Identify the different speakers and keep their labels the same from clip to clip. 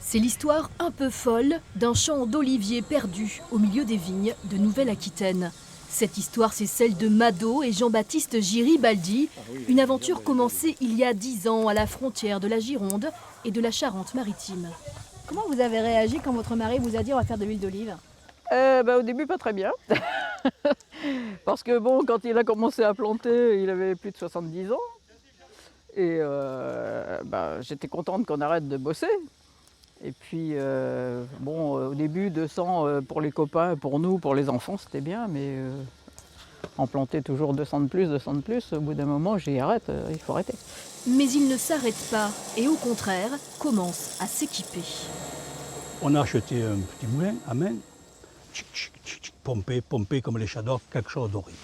Speaker 1: C'est l'histoire un peu folle d'un champ d'oliviers perdu au milieu des vignes de Nouvelle-Aquitaine. Cette histoire, c'est celle de Mado et Jean-Baptiste Giribaldi, une aventure commencée il y a 10 ans à la frontière de la Gironde et de la Charente-Maritime.
Speaker 2: Comment vous avez réagi quand votre mari vous a dit on va faire de l'huile d'olive?
Speaker 3: Au début, pas très bien. Parce que bon, quand il a commencé à planter, il avait plus de 70 ans. Et j'étais contente qu'on arrête de bosser. Et puis, au début, 200 pour les copains, pour nous, pour les enfants, c'était bien. Mais en planter toujours 200 de plus, au bout d'un moment, j'ai dit arrête, il faut arrêter.
Speaker 1: Mais il ne s'arrête pas et au contraire, commence à s'équiper.
Speaker 4: On a acheté un petit moulin à main, pompé comme les Shadocks, quelque chose d'horrible.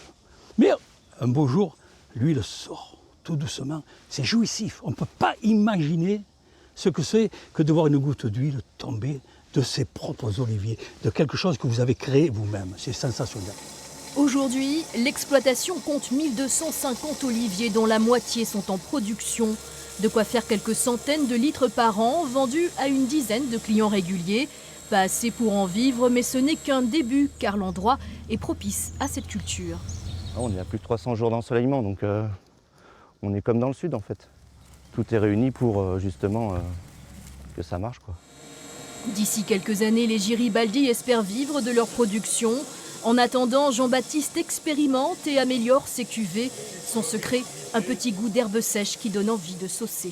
Speaker 4: Mais un beau jour, l'huile sort tout doucement. C'est jouissif. On ne peut pas imaginer ce que c'est que de voir une goutte d'huile tomber de ses propres oliviers, de quelque chose que vous avez créé vous-même. C'est sensationnel.
Speaker 1: Aujourd'hui, l'exploitation compte 1250 oliviers dont la moitié sont en production. De quoi faire quelques centaines de litres par an, vendus à une dizaine de clients réguliers. Pas assez pour en vivre, mais ce n'est qu'un début, car l'endroit est propice à cette culture.
Speaker 5: On est à plus de 300 jours d'ensoleillement, donc on est comme dans le sud en fait. Tout est réuni pour justement que ça marche, quoi.
Speaker 1: D'ici quelques années, les Giribaldi espèrent vivre de leur production. En attendant, Jean-Baptiste expérimente et améliore ses cuvées. Son secret, un petit goût d'herbe sèche qui donne envie de saucer.